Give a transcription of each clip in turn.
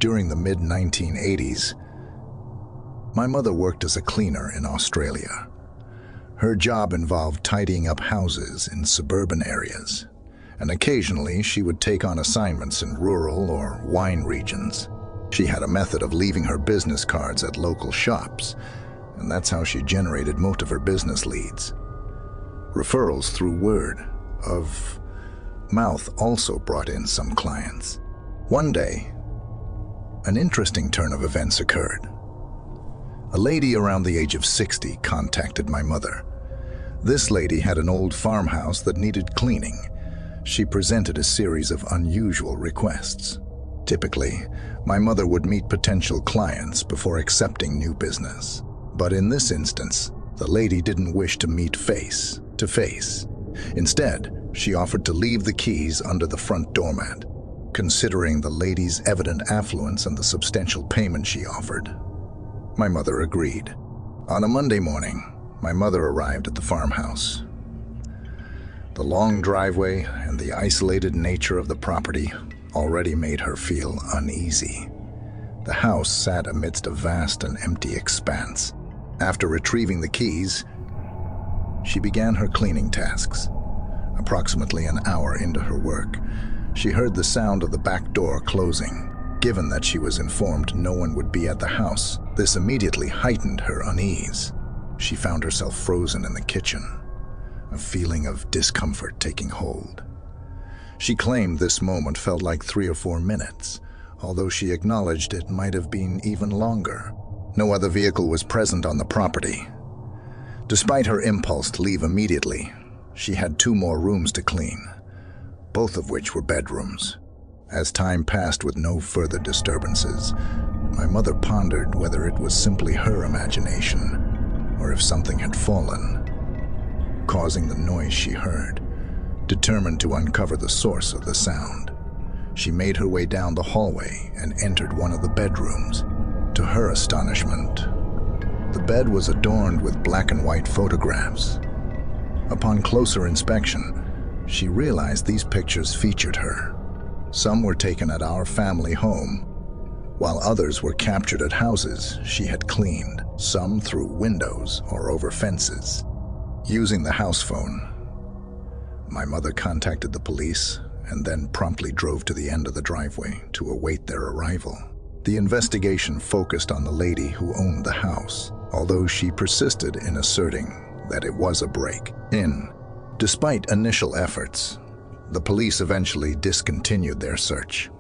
during the mid-1980s, my mother worked as a cleaner in Australia. Her job involved tidying up houses in suburban areas, and occasionally she would take on assignments in rural or wine regions. She had a method of leaving her business cards at local shops, and that's how she generated most of her business leads. Referrals through word of mouth also brought in some clients. One day, an interesting turn of events occurred. A lady around the age of 60 contacted my mother. This lady had an old farmhouse that needed cleaning. She presented a series of unusual requests. Typically, my mother would meet potential clients before accepting new business. But in this instance, the lady didn't wish to meet face to face. Instead, she offered to leave the keys under the front doormat. Considering the lady's evident affluence and the substantial payment she offered, my mother agreed. On a Monday morning, my mother arrived at the farmhouse. The long driveway and the isolated nature of the property already made her feel uneasy. The house sat amidst a vast and empty expanse. After retrieving the keys, she began her cleaning tasks. Approximately an hour into her work, she heard the sound of the back door closing. Given that she was informed no one would be at the house, this immediately heightened her unease. She found herself frozen in the kitchen, a feeling of discomfort taking hold. She claimed this moment felt like 3 or 4 minutes, although she acknowledged it might have been even longer. No other vehicle was present on the property. Despite her impulse to leave immediately, she had 2 more rooms to clean, both of which were bedrooms. As time passed with no further disturbances, my mother pondered whether it was simply her imagination or if something had fallen, causing the noise she heard. Determined to uncover the source of the sound, she made her way down the hallway and entered one of the bedrooms. To her astonishment, the bed was adorned with black and white photographs. Upon closer inspection, she realized these pictures featured her. Some were taken at our family home, while others were captured at houses she had cleaned, some through windows or over fences. Using the house phone, my mother contacted the police and then promptly drove to the end of the driveway to await their arrival. The investigation focused on the lady who owned the house, although she persisted in asserting that it was a break-in. Despite initial efforts, the police eventually discontinued their search.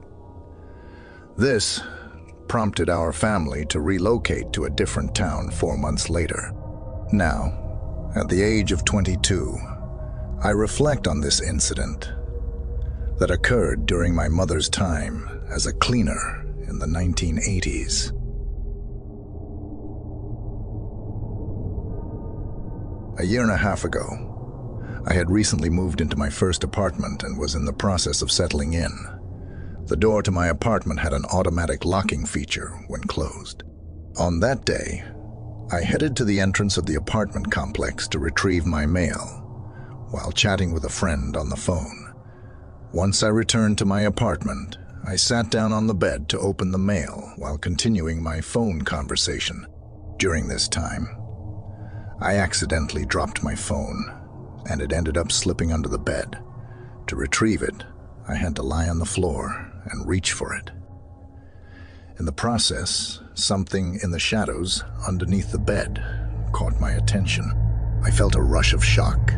This prompted our family to relocate to a different town 4 months later. Now, at the age of 22, I reflect on this incident that occurred during my mother's time as a cleaner in the 1980s. A year and a half ago, I had recently moved into my first apartment and was in the process of settling in. The door to my apartment had an automatic locking feature when closed. On that day, I headed to the entrance of the apartment complex to retrieve my mail, while chatting with a friend on the phone. Once I returned to my apartment, I sat down on the bed to open the mail while continuing my phone conversation. During this time, I accidentally dropped my phone, and it ended up slipping under the bed. To retrieve it, I had to lie on the floor and reach for it. In the process, something in the shadows underneath the bed caught my attention. I felt a rush of shock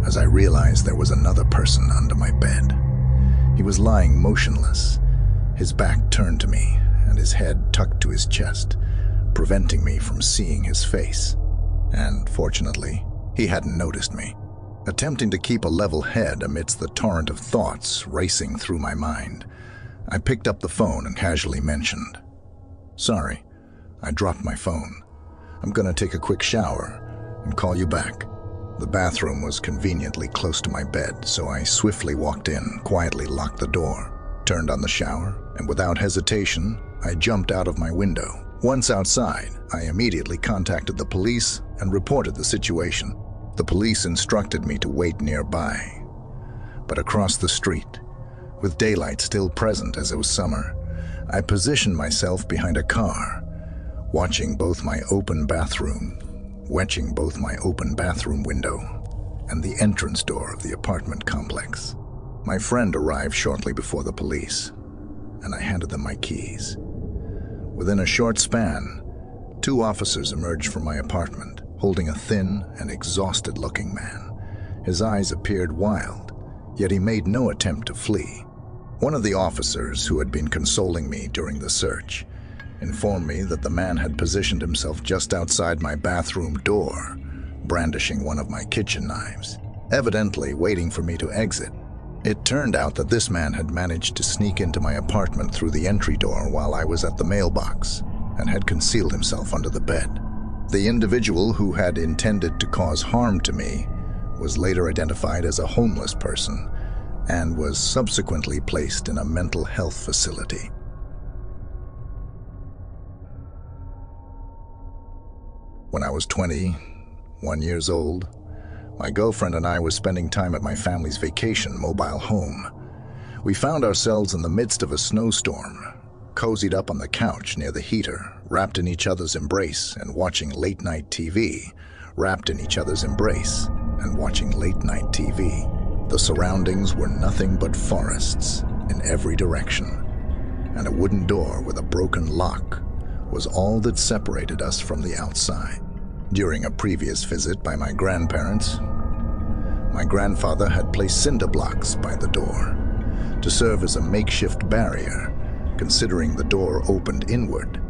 as I realized there was another person under my bed. He was lying motionless, his back turned to me and his head tucked to his chest, preventing me from seeing his face. And fortunately, he hadn't noticed me. Attempting to keep a level head amidst the torrent of thoughts racing through my mind, I picked up the phone and casually mentioned, "Sorry, I dropped my phone. I'm gonna take a quick shower and call you back." The bathroom was conveniently close to my bed, so I swiftly walked in, quietly locked the door, turned on the shower, and without hesitation, I jumped out of my window. Once outside, I immediately contacted the police and reported the situation. The police instructed me to wait nearby. But across the street, with daylight still present as it was summer, I positioned myself behind a car, watching both my open bathroom window and the entrance door of the apartment complex. My friend arrived shortly before the police, and I handed them my keys. Within a short span, 2 officers emerged from my apartment, holding a thin and exhausted-looking man. His eyes appeared wild, yet he made no attempt to flee. One of the officers, who had been consoling me during the search, informed me that the man had positioned himself just outside my bathroom door, brandishing one of my kitchen knives, evidently waiting for me to exit. It turned out that this man had managed to sneak into my apartment through the entry door while I was at the mailbox and had concealed himself under the bed. The individual who had intended to cause harm to me was later identified as a homeless person and was subsequently placed in a mental health facility. When I was 21 years old, my girlfriend and I were spending time at my family's vacation mobile home. We found ourselves in the midst of a snowstorm, cozied up on the couch near the heater, wrapped in each other's embrace and watching late-night TV. The surroundings were nothing but forests in every direction, and a wooden door with a broken lock was all that separated us from the outside. During a previous visit by my grandparents, my grandfather had placed cinder blocks by the door to serve as a makeshift barrier, considering the door opened inward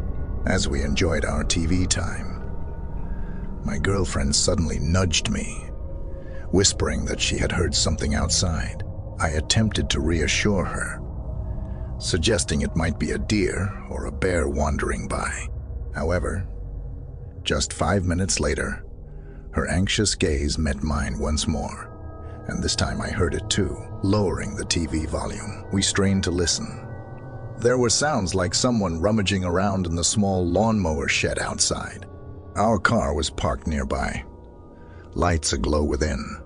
as we enjoyed our TV time. My girlfriend suddenly nudged me, whispering that she had heard something outside. I attempted to reassure her, suggesting it might be a deer or a bear wandering by. However, just 5 minutes later, her anxious gaze met mine once more, and this time I heard it too. Lowering the TV volume, we strained to listen. There were sounds like someone rummaging around in the small lawnmower shed outside. Our car was parked nearby, lights aglow within.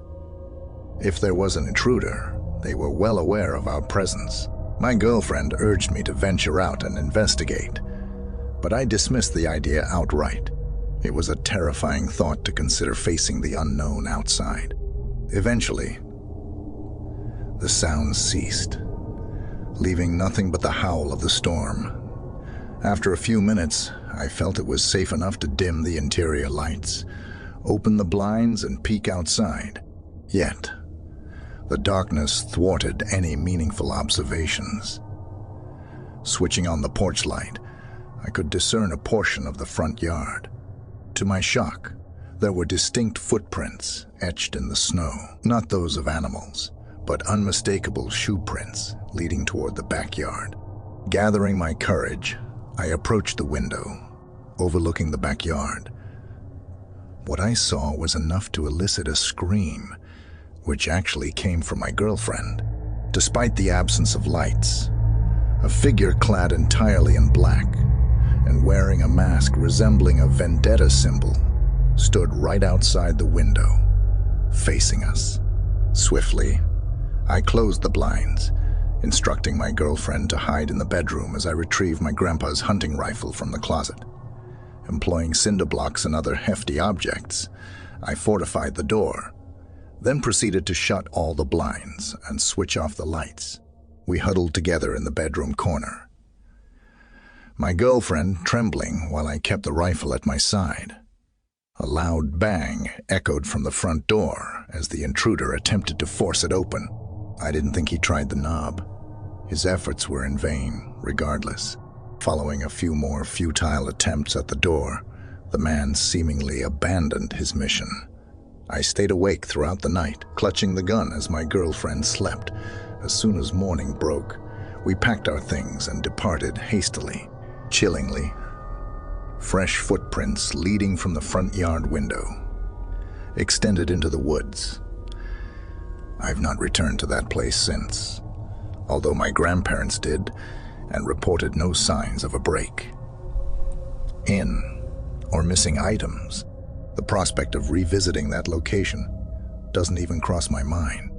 If there was an intruder, they were well aware of our presence. My girlfriend urged me to venture out and investigate, but I dismissed the idea outright. It was a terrifying thought to consider facing the unknown outside. Eventually, the sounds ceased, leaving nothing but the howl of the storm. After a few minutes, I felt it was safe enough to dim the interior lights, open the blinds, and peek outside. Yet, the darkness thwarted any meaningful observations. Switching on the porch light, I could discern a portion of the front yard. To my shock, there were distinct footprints etched in the snow, not those of animals, but unmistakable shoe prints leading toward the backyard. Gathering my courage, I approached the window, overlooking the backyard. What I saw was enough to elicit a scream, which actually came from my girlfriend. Despite the absence of lights, a figure clad entirely in black and wearing a mask resembling a vendetta symbol stood right outside the window, facing us. Swiftly, I closed the blinds, instructing my girlfriend to hide in the bedroom as I retrieved my grandpa's hunting rifle from the closet. Employing cinder blocks and other hefty objects, I fortified the door, then proceeded to shut all the blinds and switch off the lights. We huddled together in the bedroom corner, my girlfriend trembling while I kept the rifle at my side. A loud bang echoed from the front door as the intruder attempted to force it open. I didn't think he tried the knob. His efforts were in vain, regardless. Following a few more futile attempts at the door, the man seemingly abandoned his mission. I stayed awake throughout the night, clutching the gun as my girlfriend slept. As soon as morning broke, we packed our things and departed hastily. Chillingly, fresh footprints leading from the front yard window extended into the woods. I've not returned to that place since, although my grandparents did and reported no signs of a break in or missing items. The prospect of revisiting that location doesn't even cross my mind.